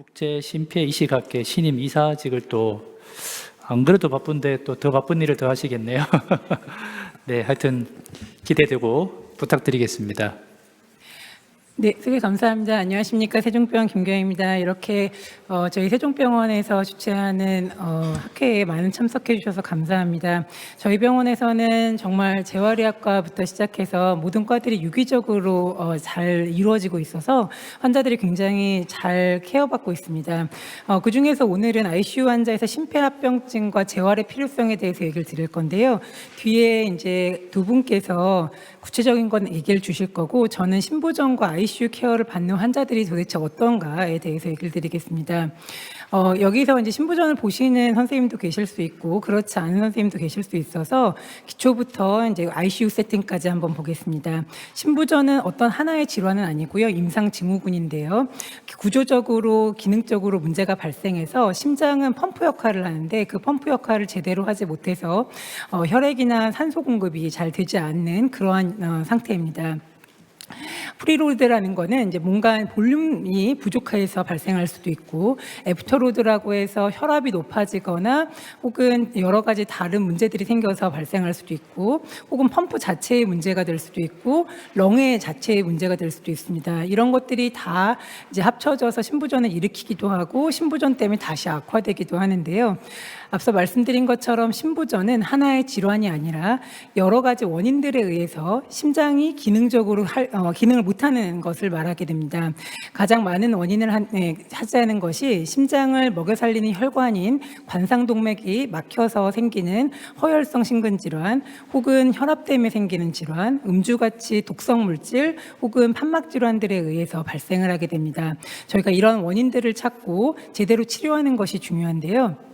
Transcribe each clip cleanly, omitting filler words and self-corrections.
국제심폐이식학회 신임 이사직을 또 안 그래도 바쁜데 또 더 바쁜 일을 더 하시겠네요. 네, 하여튼 기대되고 부탁드리겠습니다. 네, 소개 감사합니다. 안녕하십니까. 세종병원 김경희입니다. 이렇게 저희 세종병원에서 주최하는 학회에 많은 참석해 주셔서 감사합니다. 저희 병원에서는 정말 재활의학과부터 시작해서 모든 과들이 유기적으로 잘 이루어지고 있어서 환자들이 굉장히 잘 케어받고 있습니다. 그중에서 오늘은 ICU 환자에서 심폐합병증과 재활의 필요성에 대해서 얘기를 드릴 건데요. 뒤에 이제 두 분께서 구체적인 건 얘기를 주실 거고, 저는 신부전과 ICU 케어를 받는 환자들이 도대체 어떤가에 대해서 얘기를 드리겠습니다. 여기서 이제 신부전을 보시는 선생님도 계실 수 있고 그렇지 않은 선생님도 계실 수 있어서 기초부터 이제 ICU 세팅까지 한번 보겠습니다. 신부전은 어떤 하나의 질환은 아니고요. 임상증후군인데요. 구조적으로 기능적으로 문제가 발생해서 심장은 펌프 역할을 하는데 그 펌프 역할을 제대로 하지 못해서 혈액이나 산소 공급이 잘 되지 않는 그러한 상태입니다. 프리로드라는 거는 이제 뭔가 볼륨이 부족해서 발생할 수도 있고, 애프터로드라고 해서 혈압이 높아지거나 혹은 여러 가지 다른 문제들이 생겨서 발생할 수도 있고, 혹은 펌프 자체의 문제가 될 수도 있고, 렁의 자체의 문제가 될 수도 있습니다. 이런 것들이 다 이제 합쳐져서 신부전을 일으키기도 하고 신부전 때문에 다시 악화되기도 하는데요. 앞서 말씀드린 것처럼 신부전은 하나의 질환이 아니라 여러 가지 원인들에 의해서 심장이 기능적으로 기능을 못하는 것을 말하게 됩니다. 가장 많은 원인을 차지하는 것이 심장을 먹여 살리는 혈관인 관상동맥이 막혀서 생기는 허혈성 심근질환, 혹은 혈압 때문에 생기는 질환, 음주같이 독성 물질, 혹은 판막 질환들에 의해서 발생을 하게 됩니다. 저희가 이런 원인들을 찾고 제대로 치료하는 것이 중요한데요.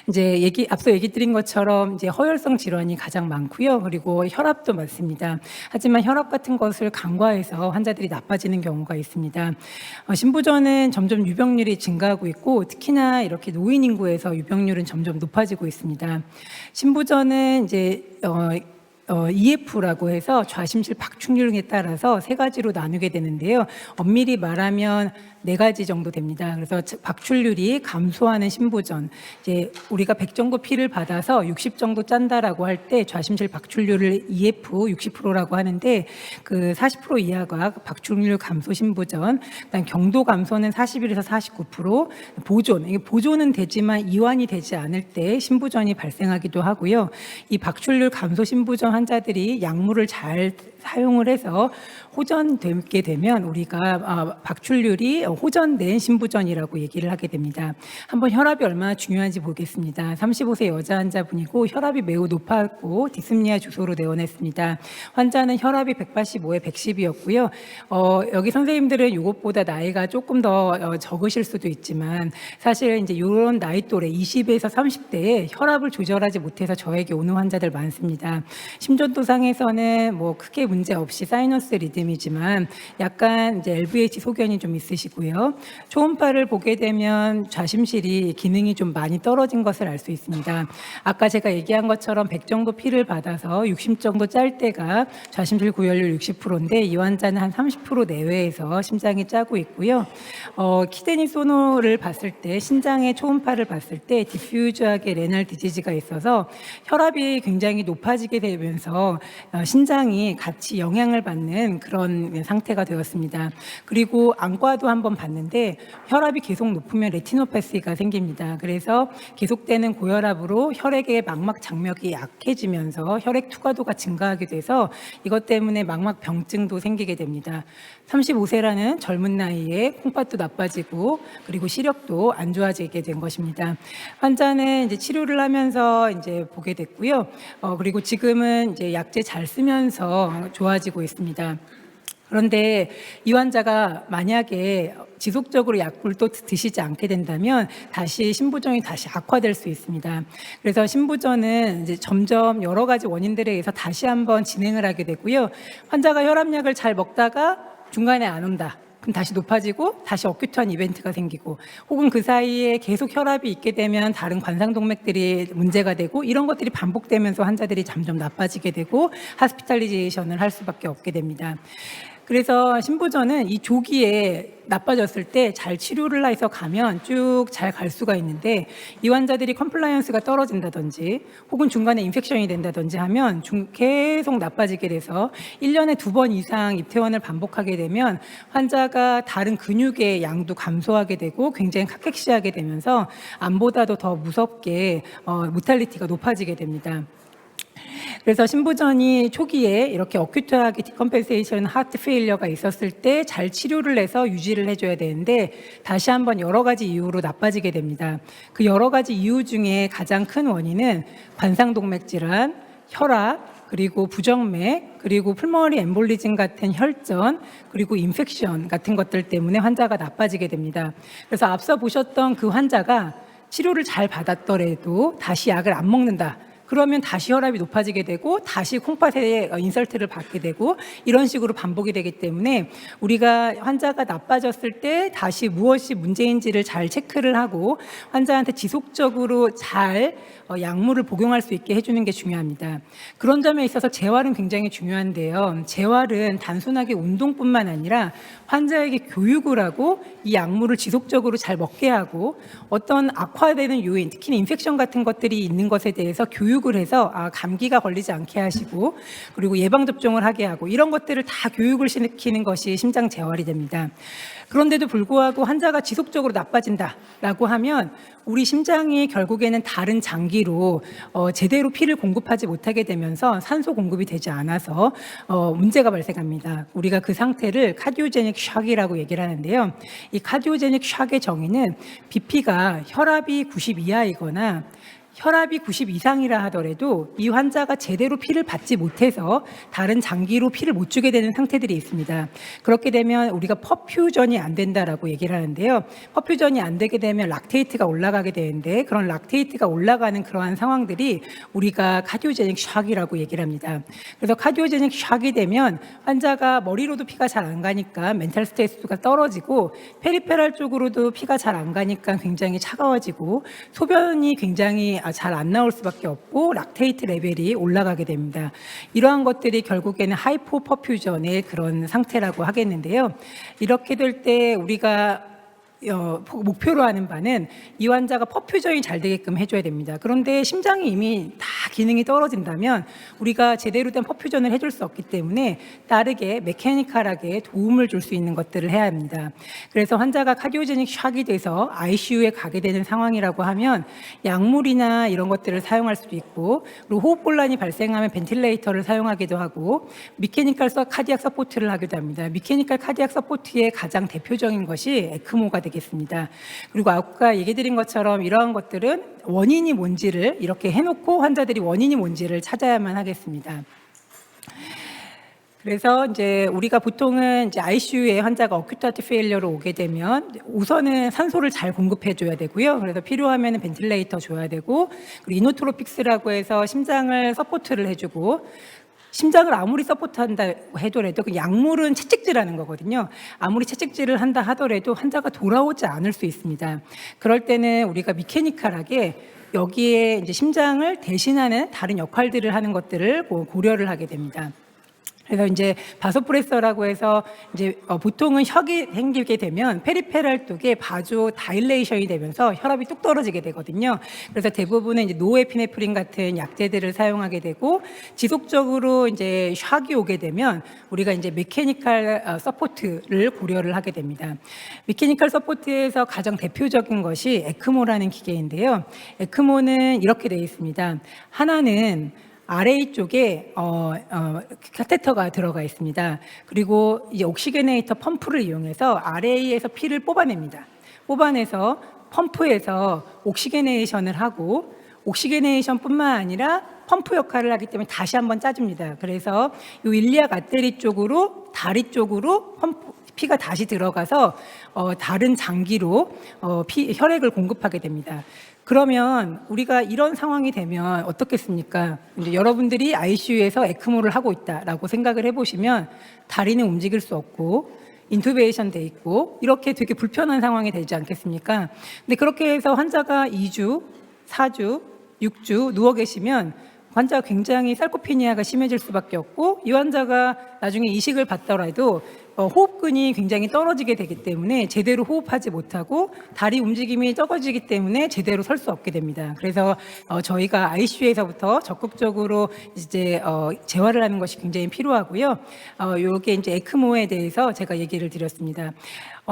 이제 앞서 얘기 드린 것처럼 이제 허혈성 질환이 가장 많고요. 그리고 혈압도 많습니다. 하지만 혈압 같은 것을 간과해서 환자들이 나빠지는 경우가 있습니다. 신부전은 점점 유병률이 증가하고 있고, 특히나 이렇게 노인 인구에서 유병률은 점점 높아지고 있습니다. 신부전은 이제 EF라고 해서 좌심실 박축률에 따라서 세 가지로 나누게 되는데요. 엄밀히 말하면 4가지 정도 됩니다. 그래서 박출률이 감소하는 신부전, 이제 우리가 100 정도 피를 받아서 60 정도 짠다라고 할 때 좌심실 박출률을 EF 60%라고 하는데, 그 40% 이하가 박출률 감소 신부전, 그다음 경도 감소는 41에서 49%, 이게 보존은 되지만 이완이 되지 않을 때 신부전이 발생하기도 하고요. 이 박출률 감소 신부전 환자들이 약물을 잘 사용을 해서 호전되게 되면 우리가 박출률이 호전된 신부전이라고 얘기를 하게 됩니다. 한번 혈압이 얼마나 중요한지 보겠습니다. 35세 여자 환자분이고 혈압이 매우 높았고 디스프니아 주소로 내원했습니다. 환자는 혈압이 185에 110이었고요. 여기 선생님들은 이것보다 나이가 조금 더 적으실 수도 있지만, 사실 이제 이런 나이 또래 20에서 30대에 혈압을 조절하지 못해서 저에게 오는 환자들 많습니다. 심전도상에서는 뭐 크게 문제 없이 사이너스 리듬이지만 약간 이제 LVH 소견이 좀 있으시고요. 초음파를 보게 되면 좌심실이 기능이 좀 많이 떨어진 것을 알 수 있습니다. 아까 제가 얘기한 것처럼 100 정도 피를 받아서 60 정도 짤 때가 좌심실 구혈률 60%인데 이 환자는 한 30% 내외에서 심장이 짜고 있고요. 키드니 소노를 봤을 때, 신장의 초음파를 봤을 때 디퓨즈하게 레날 디지즈가 있어서 혈압이 굉장히 높아지게 되면서 신장이 같이 영향을 받는 그런 상태가 되었습니다. 그리고 안과도 한번 봤는데 혈압이 계속 높으면 레티노패시가 생깁니다. 그래서 계속되는 고혈압으로 혈액의 망막 장벽이 약해지면서 혈액 투과도가 증가하게 돼서 이것 때문에 망막 병증도 생기게 됩니다. 35세라는 젊은 나이에 콩팥도 나빠지고 그리고 시력도 안 좋아지게 된 것입니다. 환자는 이제 치료를 하면서 이제 보게 됐고요. 그리고 지금은 이제 약제 잘 쓰면서 좋아지고 있습니다. 그런데 이 환자가 만약에 지속적으로 약을 또 드시지 않게 된다면 다시 신부전이 다시 악화될 수 있습니다. 그래서 신부전은 이제 점점 여러 가지 원인들에 의해서 다시 한번 진행을 하게 되고요. 환자가 혈압약을 잘 먹다가 중간에 안 온다. 그럼 다시 높아지고 다시 어큐트한 이벤트가 생기고, 혹은 그 사이에 계속 혈압이 있게 되면 다른 관상동맥들이 문제가 되고, 이런 것들이 반복되면서 환자들이 점점 나빠지게 되고 하스피탈리제이션을 할 수밖에 없게 됩니다. 그래서 신부전은 이 조기에 나빠졌을 때 잘 치료를 해서 가면 쭉 잘 갈 수가 있는데, 이 환자들이 컴플라이언스가 떨어진다든지 혹은 중간에 인펙션이 된다든지 하면 계속 나빠지게 돼서 1년에 2번 이상 입퇴원을 반복하게 되면 환자가 다른 근육의 양도 감소하게 되고 굉장히 카캑시하게 되면서 암보다도 더 무섭게 모탈리티가 높아지게 됩니다. 그래서 신부전이 초기에 이렇게 어큐트하게 디컴펜세이션 하트 페일러가 있었을 때 잘 치료를 해서 유지를 해줘야 되는데, 다시 한번 여러 가지 이유로 나빠지게 됩니다. 그 여러 가지 이유 중에 가장 큰 원인은 관상동맥 질환, 혈압, 그리고 부정맥, 그리고 풀머리 엠볼리즘 같은 혈전, 그리고 인펙션 같은 것들 때문에 환자가 나빠지게 됩니다. 그래서 앞서 보셨던 그 환자가 치료를 잘 받았더라도 다시 약을 안 먹는다. 그러면 다시 혈압이 높아지게 되고 다시 콩팥에 인설트를 받게 되고 이런 식으로 반복이 되기 때문에 우리가 환자가 나빠졌을 때 다시 무엇이 문제인지를 잘 체크를 하고 환자한테 지속적으로 잘 약물을 복용할 수 있게 해주는 게 중요합니다. 그런 점에 있어서 재활은 굉장히 중요한데요. 재활은 단순하게 운동뿐만 아니라 환자에게 교육을 하고 이 약물을 지속적으로 잘 먹게 하고 어떤 악화되는 요인, 특히 인펙션 같은 것들이 있는 것에 대해서 교육을 해서 감기가 걸리지 않게 하시고 그리고 예방접종을 하게 하고 이런 것들을 다 교육을 시키는 것이 심장 재활이 됩니다. 그런데도 불구하고 환자가 지속적으로 나빠진다라고 하면 우리 심장이 결국에는 다른 장기로 제대로 피를 공급하지 못하게 되면서 산소 공급이 되지 않아서 문제가 발생합니다. 우리가 그 상태를 카디오제닉 샥이라고 얘기를 하는데요. 이 카디오제닉 샥의 정의는 BP가 혈압이 90 이하이거나 혈압이 90 이상이라 하더라도 이 환자가 제대로 피를 받지 못해서 다른 장기로 피를 못 주게 되는 상태들이 있습니다. 그렇게 되면 우리가 퍼퓨전이 안 된다라고 얘기를 하는데요. 퍼퓨전이 안 되게 되면 락테이트가 올라가게 되는데 그런 락테이트가 올라가는 그러한 상황들이 우리가 카디오제닉 샥이라고 얘기를 합니다. 그래서 카디오제닉 샥이 되면 환자가 머리로도 피가 잘 안 가니까 멘탈 스트레스가 떨어지고 페리페랄 쪽으로도 피가 잘 안 가니까 굉장히 차가워지고 소변이 굉장히 잘 안 나올 수밖에 없고 락테이트 레벨이 올라가게 됩니다. 이러한 것들이 결국에는 하이포퍼퓨전의 그런 상태라고 하겠는데요. 이렇게 될 때 우리가 목표로 하는 바는 이 환자가 퍼퓨전이 잘 되게끔 해줘야 됩니다. 그런데 심장이 이미 다 기능이 떨어진다면 우리가 제대로 된 퍼퓨전을 해줄 수 없기 때문에 다르게 메케니컬하게 도움을 줄 수 있는 것들을 해야 합니다. 그래서 환자가 카디오제닉 샥이 돼서 ICU에 가게 되는 상황이라고 하면 약물이나 이런 것들을 사용할 수도 있고 그리고 호흡곤란이 발생하면 벤틸레이터를 사용하기도 하고 미케니컬 카디악 서포트를 하기도 합니다. 미케니컬 카디악 서포트의 가장 대표적인 것이 에크모가 되겠습니다. 그리고 아까 얘기 드린 것처럼 이러한 것들은 원인이 뭔지를 이렇게 해놓고 환자들이 원인이 뭔지를 찾아야만 하겠습니다. 그래서 이제 우리가 보통은 이제 ICU에 환자가 어큐트 하트 페일러로 오게 되면 우선은 산소를 잘 공급해 줘야 되고요. 그래서 필요하면 벤틸레이터 줘야 되고 그리고 이노트로픽스라고 해서 심장을 서포트를 해주고 심장을 아무리 서포트한다 하더라도 그 약물은 채찍질하는 거거든요. 아무리 채찍질을 한다 하더라도 환자가 돌아오지 않을 수 있습니다. 그럴 때는 우리가 미케니컬하게 여기에 이제 심장을 대신하는 다른 역할들을 하는 것들을 고려를 하게 됩니다. 그래서 이제 바소프레서라고 해서 이제 보통은 혈이 생기게 되면 페리페랄 쪽에 바조 다일레이션이 되면서 혈압이 뚝 떨어지게 되거든요. 그래서 대부분은 이제 노에피네프린 같은 약제들을 사용하게 되고 지속적으로 이제 샥이 오게 되면 우리가 이제 메케니컬 서포트를 고려를 하게 됩니다. 메케니컬 서포트에서 가장 대표적인 것이 에크모라는 기계인데요. 에크모는 이렇게 되어 있습니다. 하나는 RA 쪽에 카테터가 들어가 있습니다. 그리고 이제 옥시게네이터 펌프를 이용해서 RA에서 피를 뽑아냅니다. 뽑아내서 펌프에서 옥시게네이션을 하고 옥시게네이션뿐만 아니라 펌프 역할을 하기 때문에 다시 한번 짜줍니다. 그래서 이 일리악 아테리 쪽으로 다리 쪽으로 피가 다시 들어가서 다른 장기로 혈액을 공급하게 됩니다. 그러면 우리가 이런 상황이 되면 어떻겠습니까? 이제 여러분들이 ICU에서 에크모를 하고 있다라고 생각을 해보시면 다리는 움직일 수 없고 인투베이션 돼 있고 이렇게 되게 불편한 상황이 되지 않겠습니까? 근데 그렇게 해서 환자가 2주, 4주, 6주 누워 계시면 환자가 굉장히 살코피니아가 심해질 수밖에 없고, 이 환자가 나중에 이식을 받더라도 호흡근이 굉장히 떨어지게 되기 때문에 제대로 호흡하지 못하고 다리 움직임이 적어지기 때문에 제대로 설 수 없게 됩니다. 그래서 저희가 ICU에서부터 적극적으로 이제 재활을 하는 것이 굉장히 필요하고요. 요게 이제 에크모에 대해서 제가 얘기를 드렸습니다.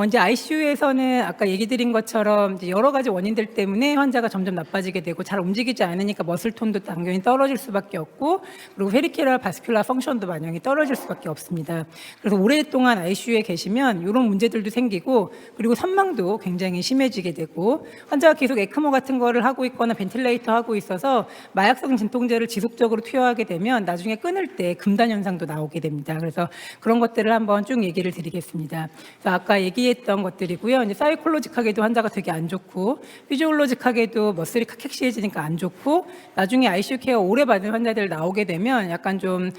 이제 ICU에서는 아까 얘기 드린 것처럼 이제 여러 가지 원인들 때문에 환자가 점점 나빠지게 되고 잘 움직이지 않으니까 머슬톤도 당연히 떨어질 수밖에 없고, 그리고 페리큐럴 바스큘라 펑션도 만약에 떨어질 수밖에 없습니다. 그래서 오랫동안 ICU에 계시면 이런 문제들도 생기고, 그리고 선망도 굉장히 심해지게 되고, 환자가 계속 에크모 같은 거를 하고 있거나 벤틸레이터 하고 있어서 마약성 진통제를 지속적으로 투여하게 되면 나중에 끊을 때 금단 현상도 나오게 됩니다. 그래서 그런 것들을 한번 쭉 얘기를 드리겠습니다. 그래서 아까 얘기했던 것들이고요. 이제 사이콜로직하게도 환자가 되게 안 좋고, 피지올로직하게도 머슬이 카캑시해지니까 안 좋고, 나중에 ICU 케어 오래 받은 환자들 나오게 되면 약간 좀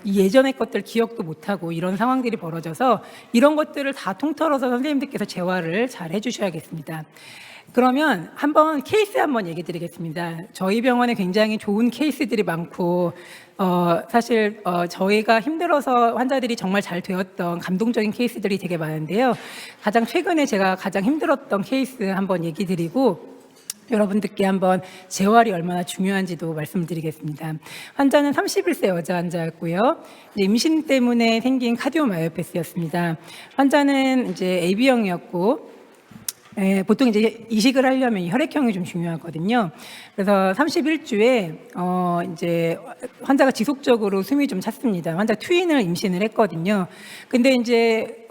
예전의 것들 기억도 못하고 이런 상황들이 벌어져서 이런 것들을 다 통틀어서 선생님들께서 재활을 잘 해주셔야겠습니다. 그러면 한번 케이스 한번 얘기 드리겠습니다. 저희 병원에 굉장히 좋은 케이스들이 많고, 사실 저희가 힘들어서 환자들이 정말 잘 되었던 감동적인 케이스들이 되게 많은데요. 가장 최근에 제가 가장 힘들었던 케이스 한번 얘기 드리고, 여러분들께 한번 재활이 얼마나 중요한지도 말씀드리겠습니다. 환자는 31세 여자 환자였고요. 이제 임신 때문에 생긴 카디오마이오패스였습니다. 환자는 이제 AB형이었고, 보통 이제 이식을 하려면 혈액형이 좀 중요하거든요. 그래서 31주에 이제 환자가 지속적으로 숨이 좀 찼습니다. 환자 트윈을 임신을 했거든요. 근데 이제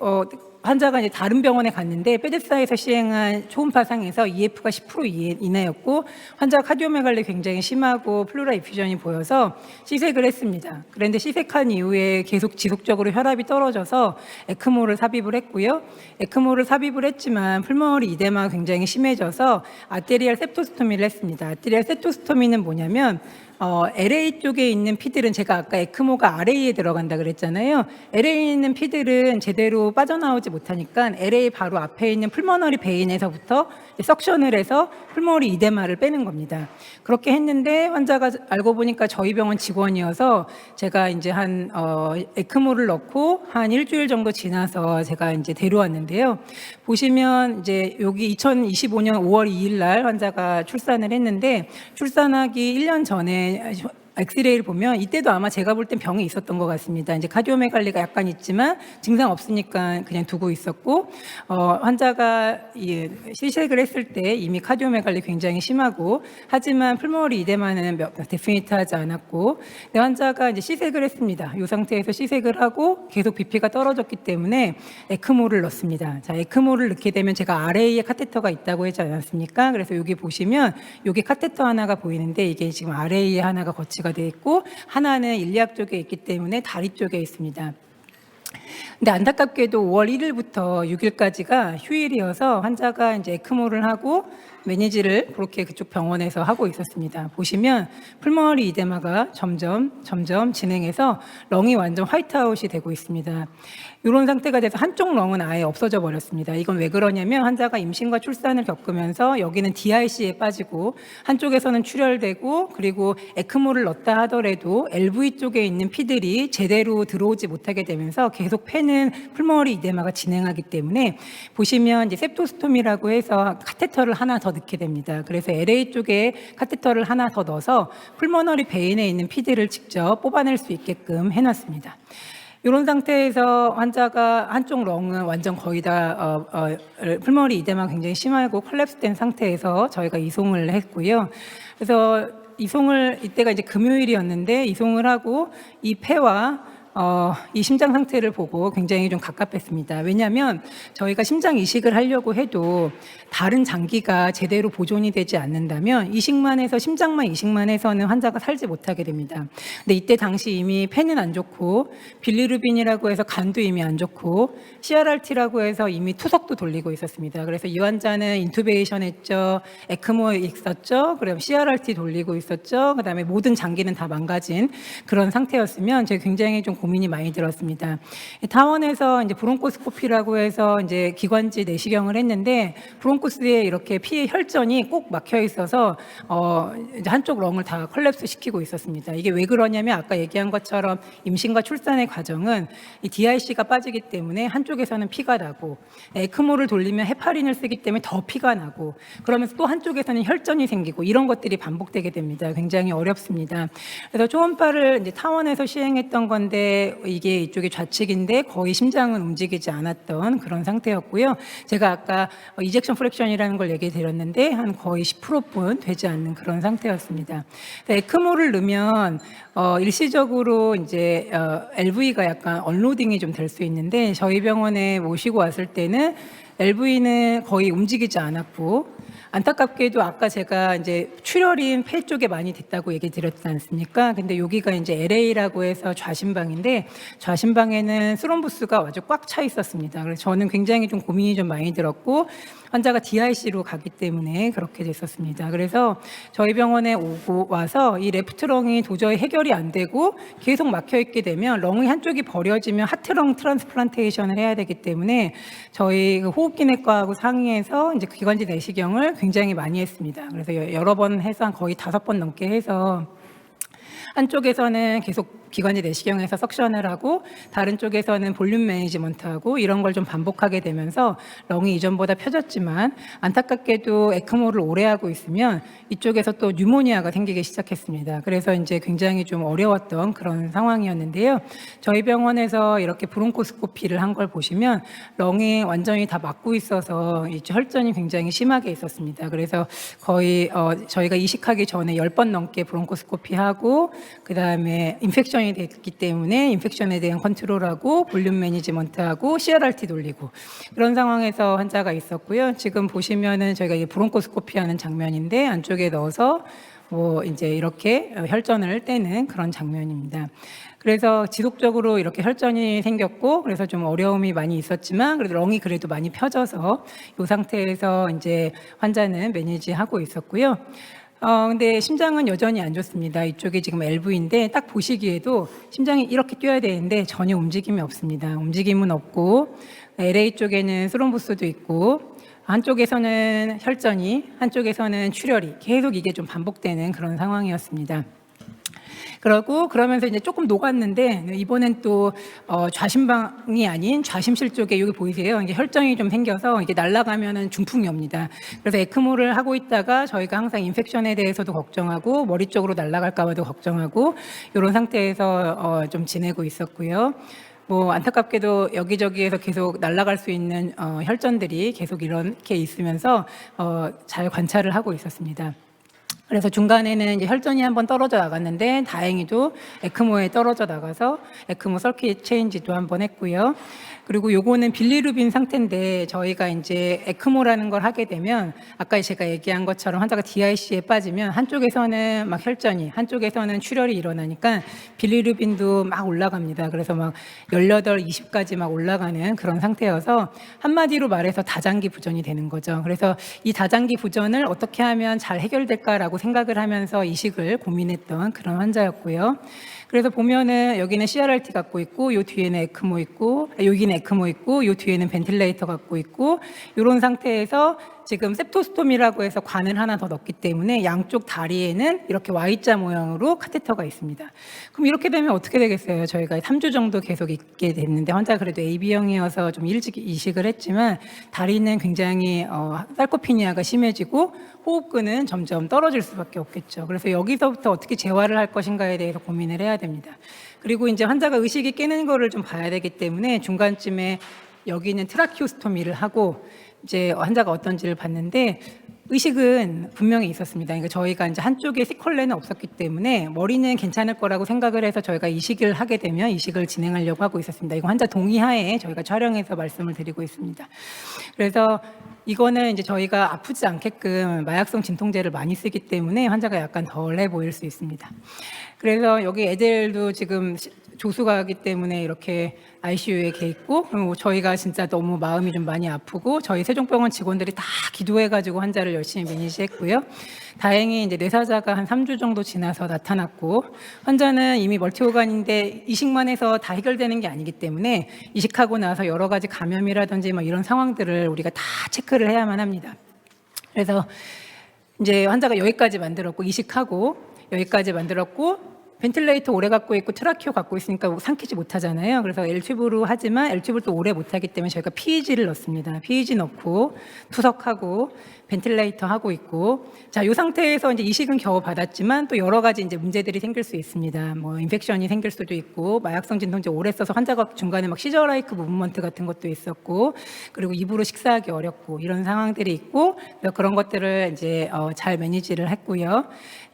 환자가 이제 다른 병원에 갔는데 베데스다에서 시행한 초음파상에서 EF가 10% 이내였고, 환자가 카디오메갈리 굉장히 심하고 플루라 이퓨전이 보여서 시색을 했습니다. 그런데 시색한 이후에 계속 지속적으로 혈압이 떨어져서 에크모를 삽입을 했고요. 에크모를 삽입을 했지만 풀모너리 이데마가 굉장히 심해져서 아테리얼 septosto미를 했습니다. 아테리얼 septosto미는 뭐냐면 LA 쪽에 있는 피들은, 제가 아까 에크모가 RA에 들어간다 그랬잖아요. LA에 있는 피들은 제대로 빠져나오지 못하니까 LA 바로 앞에 있는 풀모너리 베인에서부터 석션을 해서 풀모너리 이데마를 빼는 겁니다. 그렇게 했는데 환자가 알고 보니까 저희 병원 직원이어서 제가 이제 한 에크모를 넣고 한 일주일 정도 지나서 제가 이제 데려왔는데요. 보시면 이제 여기 2025년 5월 2일 날 환자가 출산을 했는데, 출산하기 1년 전에 엑스레이를 보면 이때도 아마 제가 볼 땐 병이 있었던 것 같습니다. 이제 카디오메갈리가 약간 있지만 증상 없으니까 그냥 두고 있었고, 환자가 시색을 했을 때 이미 카디오메갈리 굉장히 심하고, 하지만 풀모너리 이데마는 데피니트하지 않았고, 근데 환자가 이제 시색을 했습니다. 이 상태에서 시색을 하고 계속 BP가 떨어졌기 때문에 에크모를 넣습니다. 자, 에크모를 넣게 되면 제가 RA에 카테터가 있다고 하지 않았습니까? 그래서 여기 보시면 여기 카테터 하나가 보이는데 이게 지금 RA에 하나가 거치가 돼 있고, 하나는 일리악 쪽에 있기 때문에 다리 쪽에 있습니다. 근데 안타깝게도 5월 1일부터 6일까지가 휴일이어서 환자가 이제 에크모를 하고 매니지를 그렇게 그쪽 병원에서 하고 있었습니다. 보시면 풀모너리 이데마가 점점 진행해서 렁이 완전 화이트아웃이 되고 있습니다. 이런 상태가 돼서 한쪽 렁은 아예 없어져 버렸습니다. 이건 왜 그러냐면 환자가 임신과 출산을 겪으면서 여기는 DIC에 빠지고 한쪽에서는 출혈되고, 그리고 에크모를 넣었다 하더라도 LV 쪽에 있는 피들이 제대로 들어오지 못하게 되면서 계속 패는 풀모너리 이데마가 진행하기 때문에, 보시면 이제 septosto미라고 해서 카테터를 하나 더 넣게 됩니다. 그래서 LA 쪽에 카테터를 하나 더 넣어서 풀모너리 베인에 있는 피들을 직접 뽑아낼 수 있게끔 해놨습니다. 이런 상태에서 환자가 한쪽 렁은 완전 거의 다 풀모너리 이데마 굉장히 심하고 콜랩스된 상태에서 저희가 이송을 했고요. 그래서 이때가 이제 금요일이었는데 이송을 하고 이 폐와 이 심장 상태를 보고 굉장히 좀 갑갑했습니다. 왜냐하면 저희가 심장 이식을 하려고 해도 다른 장기가 제대로 보존이 되지 않는다면 심장만 이식만 해서는 환자가 살지 못하게 됩니다. 근데 이때 당시 이미 폐는 안 좋고, 빌리루빈이라고 해서 간도 이미 안 좋고, CRRT라고 해서 이미 투석도 돌리고 있었습니다. 그래서 이 환자는 인투베이션 했죠, 에크모 있었죠, 그다음에 CRRT 돌리고 있었죠, 그다음에 모든 장기는 다 망가진 그런 상태였으면 제가 굉장히 좀 고민이 많이 들었습니다. 타원에서 이제 브론코스코피라고 해서 이제 기관지 내시경을 했는데 브론코스에 이렇게 피의 혈전이 꼭 막혀 있어서 이제 한쪽 렁을 다 컬랩스 시키고 있었습니다. 이게 왜 그러냐면 아까 얘기한 것처럼 임신과 출산의 과정은 이 DIC가 빠지기 때문에 한쪽에서는 피가 나고 에크모를 돌리면 헤파린을 쓰기 때문에 더 피가 나고 그러면서 또 한쪽에서는 혈전이 생기고 이런 것들이 반복되게 됩니다. 굉장히 어렵습니다. 그래서 초음파를 이제 타원에서 시행했던 건데 이게 이쪽이 좌측인데 거의 심장은 움직이지 않았던 그런 상태였고요. 제가 아까 이젝션 프랙션이라는 걸 얘기 드렸는데 한 거의 10%분 되지 않는 그런 상태였습니다. 에크모를 넣으면 일시적으로 이제 LV가 약간 언로딩이 좀 될 수 있는데 저희 병원에 모시고 왔을 때는 LV는 거의 움직이지 않았고 안타깝게도 아까 제가 이제 출혈이 폐 쪽에 많이 됐다고 얘기 드렸지 않습니까? 근데 여기가 이제 LA라고 해서 좌심방인데 좌심방에는 스롬보스가 아주 꽉 차 있었습니다. 그래서 저는 굉장히 좀 고민이 좀 많이 들었고 환자가 DIC로 가기 때문에 그렇게 됐었습니다. 그래서 저희 병원에 오고 와서 이 레프트렁이 도저히 해결이 안 되고 계속 막혀 있게 되면 렁의 한쪽이 버려지면 하트렁 트랜스플란테이션을 해야 되기 때문에 저희 호흡기내과하고 상의해서 이제 기관지 내시경을 굉장히 많이 했습니다. 그래서 여러 번 해서 한 거의 5번 넘게 해서 한쪽에서는 계속 기관지 내시경에서 석션을 하고 다른 쪽에서는 볼륨 매니지먼트하고 이런 걸 좀 반복하게 되면서 렁이 이전보다 펴졌지만 안타깝게도 에크모를 오래 하고 있으면 이쪽에서 또 뉴모니아가 생기기 시작했습니다. 그래서 이제 굉장히 좀 어려웠던 그런 상황이었는데요. 저희 병원에서 이렇게 브론코스코피를 한 걸 보시면 렁이 완전히 다 막고 있어서 이 혈전이 굉장히 심하게 있었습니다. 그래서 거의 저희가 이식하기 전에 10번 넘게 브론코스코피 하고 그다음에 인펙션이 됐기 때문에 인펙션에 대한 컨트롤하고 볼륨 매니지먼트하고 CRRT 돌리고 그런 상황에서 환자가 있었고요. 지금 보시면은 저희가 이 브론코스코피 하는 장면인데 안쪽에 넣어서 뭐 이제 이렇게 혈전을 떼는 그런 장면입니다. 그래서 지속적으로 이렇게 혈전이 생겼고 그래서 좀 어려움이 많이 있었지만 그래도 렁이 그래도 많이 펴져서 이 상태에서 이제 환자는 매니지하고 있었고요. 근데 심장은 여전히 안 좋습니다. 이쪽이 지금 LV인데 딱 보시기에도 심장이 이렇게 뛰어야 되는데 전혀 움직임이 없습니다. 움직임은 없고 LA 쪽에는 스롬보스도 있고 한쪽에서는 혈전이 한쪽에서는 출혈이 계속 이게 좀 반복되는 그런 상황이었습니다. 그러면서 이제 조금 녹았는데 이번엔 또 좌심방이 아닌 좌심실 쪽에 여기 보이세요? 이게 혈전이 좀 생겨서 이게 날아가면은 중풍이 옵니다. 그래서 에크모를 하고 있다가 저희가 항상 인펙션에 대해서도 걱정하고 머리 쪽으로 날아갈까 봐도 걱정하고 이런 상태에서 좀 지내고 있었고요. 뭐 안타깝게도 여기저기에서 계속 날아갈 수 있는 혈전들이 계속 이렇게 있으면서 잘 관찰을 하고 있었습니다. 그래서 중간에는 이제 혈전이 한번 떨어져 나갔는데 다행히도 에크모에 떨어져 나가서 에크모 서킷 체인지도 한번 했고요. 그리고 요거는 빌리루빈 상태인데 저희가 이제 에크모라는 걸 하게 되면 아까 제가 얘기한 것처럼 환자가 DIC에 빠지면 한쪽에서는 막 혈전이 한쪽에서는 출혈이 일어나니까 빌리루빈도 막 올라갑니다. 그래서 막 18, 20까지 막 올라가는 그런 상태여서 한마디로 말해서 다장기 부전이 되는 거죠. 그래서 이 다장기 부전을 어떻게 하면 잘 해결될까라고 생각을 하면서 이식을 고민했던 그런 환자였고요. 그래서 보면은 여기는 CRRT 갖고 있고 요 뒤에는 에크모 있고 여기는 에크모 있고 요 뒤에는 벤틸레이터 갖고 있고 이런 상태에서 지금 septostome이라고 해서 관을 하나 더 넣기 때문에 양쪽 다리에는 이렇게 Y자 모양으로 카테터가 있습니다. 그럼 이렇게 되면 어떻게 되겠어요? 저희가 3주 정도 계속 있게 됐는데 환자가 그래도 AB형이어서 좀 일찍 이식을 했지만 다리는 굉장히 살코피니아가 심해지고 호흡근은 점점 떨어질 수밖에 없겠죠. 그래서 여기서부터 어떻게 재활을 할 것인가에 대해서 고민을 해야 됩니다. 그리고 이제 환자가 의식이 깨는 거를 좀 봐야 되기 때문에 중간쯤에 여기는 트라키오스토미를 하고 이제 환자가 어떤지를 봤는데 의식은 분명히 있었습니다. 그러니까 저희가 이제 한쪽에 시컬레는 없었기 때문에 머리는 괜찮을 거라고 생각을 해서 저희가 이식을 하게 되면 이식을 진행하려고 하고 있었습니다. 이거 환자 동의하에 저희가 촬영해서 말씀을 드리고 있습니다. 그래서 이거는 이제 저희가 아프지 않게끔 마약성 진통제를 많이 쓰기 때문에 환자가 약간 덜해 보일 수 있습니다. 그래서 여기 애들도 지금 조수가 하기 때문에 이렇게 ICU에 개 있고, 그리고 저희가 진짜 너무 마음이 좀 많이 아프고 저희 세종병원 직원들이 다 기도해가지고 환자를 열심히 매니지했고요. 다행히 이제 뇌사자가 한 3주 정도 지나서 나타났고, 환자는 이미 멀티오간인데 이식만 해서 다 해결되는 게 아니기 때문에 이식하고 나서 여러 가지 감염이라든지 뭐 이런 상황들을 우리가 다 체크를 해야만 합니다. 그래서 이제 환자가 여기까지 만들었고, 이식하고 여기까지 만들었고, 벤틸레이터 오래 갖고 있고 트라키오 갖고 있으니까 삼키지 못하잖아요. 그래서 L튜브로 하지만 L튜브를 또 오래 못하기 때문에 저희가 PEG를 넣습니다. PEG 넣고 투석하고 벤틸레이터 하고 있고, 자, 이 상태에서 이제 이식은 겨우 받았지만 또 여러 가지 이제 문제들이 생길 수 있습니다. 뭐 인펙션이 생길 수도 있고, 마약성 진통제 오래 써서 환자가 중간에 막 시저라이크 무브먼트 같은 것도 있었고, 그리고 입으로 식사하기 어렵고 이런 상황들이 있고, 그런 것들을 이제 잘 매니지를 했고요.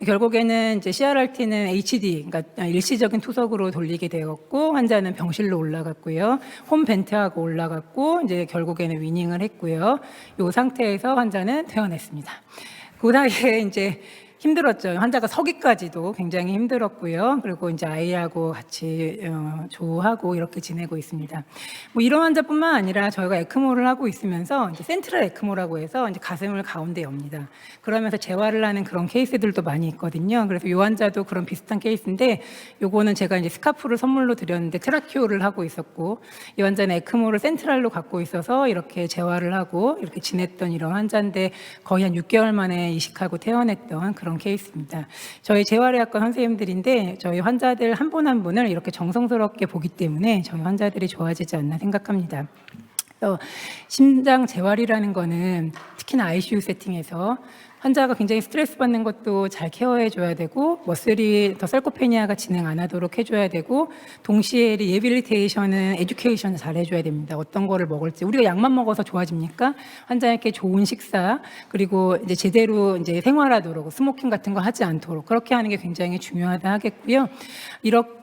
결국에는 이제 CRRT는 HD, 그러니까 일시적인 투석으로 돌리게 되었고, 환자는 병실로 올라갔고요. 홈 벤트하고 올라갔고, 이제 결국에는 위닝을 했고요. 이 상태에서 환자는 퇴원했습니다. 그 사이에 이제 힘들었죠. 환자가 서기까지도 굉장히 힘들었고요. 그리고 이제 아이하고 같이 조하고 이렇게 지내고 있습니다. 뭐 이런 환자뿐만 아니라 저희가 에크모를 하고 있으면서 이제 센트럴 에크모라고 해서 이제 가슴을 가운데 엽니다. 그러면서 재활을 하는 그런 케이스들도 많이 있거든요. 그래서 이 환자도 그런 비슷한 케이스인데, 요거는 제가 이제 스카프를 선물로 드렸는데 트라키오를 하고 있었고, 이 환자는 에크모를 센트럴로 갖고 있어서 이렇게 재활을 하고 이렇게 지냈던 이런 환자인데, 거의 한 6개월 만에 이식하고 퇴원했던 그런 케이스입니다. 저희 재활의학과 선생님들인데 저희 환자들 한 분 한 분을 이렇게 정성스럽게 보기 때문에 저희 환자들이 좋아지지 않나 생각합니다. 심장 재활이라는 거는 특히나 ICU 세팅에서 환자가 굉장히 스트레스 받는 것도 잘 케어해 줘야 되고, 머슬이 더 sarcopenia가 진행 안 하도록 해줘야 되고, 동시에 리해빌리테이션은 에듀케이션을 잘 해줘야 됩니다. 어떤 거를 먹을지. 우리가 약만 먹어서 좋아집니까? 환자에게 좋은 식사, 그리고 이제 제대로 이제 생활하도록, 스모킹 같은 거 하지 않도록 그렇게 하는 게 굉장히 중요하다 하겠고요.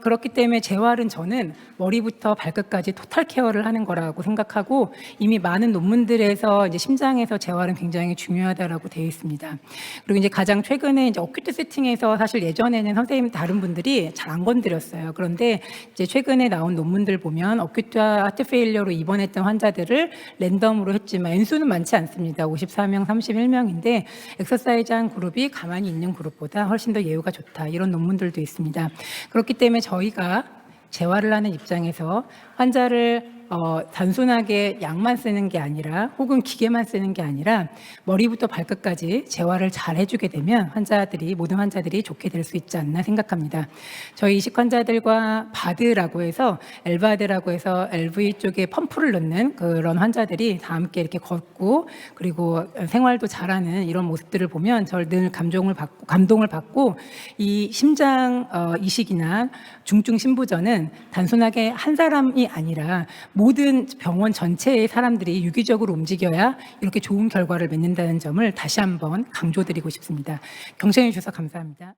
그렇기 때문에 재활은 저는 머리부터 발끝까지 토탈 케어를 하는 거라고 생각하고, 이미 많은 논문들에서 이제 심장에서 재활은 굉장히 중요하다라고 되어 있습니다. 그리고 이제 가장 최근에 이제 어큐트 세팅에서 사실 예전에는 선생님 다른 분들이 잘 안 건드렸어요. 그런데 이제 최근에 나온 논문들 보면 어큐트 하트 페일리어로 입원했던 환자들을 랜덤으로 했지만 N수는 많지 않습니다. 54명, 31명인데 엑서사이즈 한 그룹이 가만히 있는 그룹보다 훨씬 더 예후가 좋다. 이런 논문들도 있습니다. 그렇기 때문에 저희가 재활을 하는 입장에서 환자를 단순하게 약만 쓰는 게 아니라, 혹은 기계만 쓰는 게 아니라 머리부터 발끝까지 재활을 잘 해주게 되면 모든 환자들이 좋게 될 수 있지 않나 생각합니다. 저희 이식 환자들과 바드라고 해서, 엘바드라고 해서 LV 쪽에 펌프를 넣는 그런 환자들이 다 함께 이렇게 걷고 그리고 생활도 잘하는 이런 모습들을 보면 저를 늘 감동을 받고, 이 심장 이식이나 중증 신부전은 단순하게 한 사람이 아니라 모든 병원 전체의 사람들이 유기적으로 움직여야 이렇게 좋은 결과를 맺는다는 점을 다시 한번 강조드리고 싶습니다. 경청해 주셔서 감사합니다.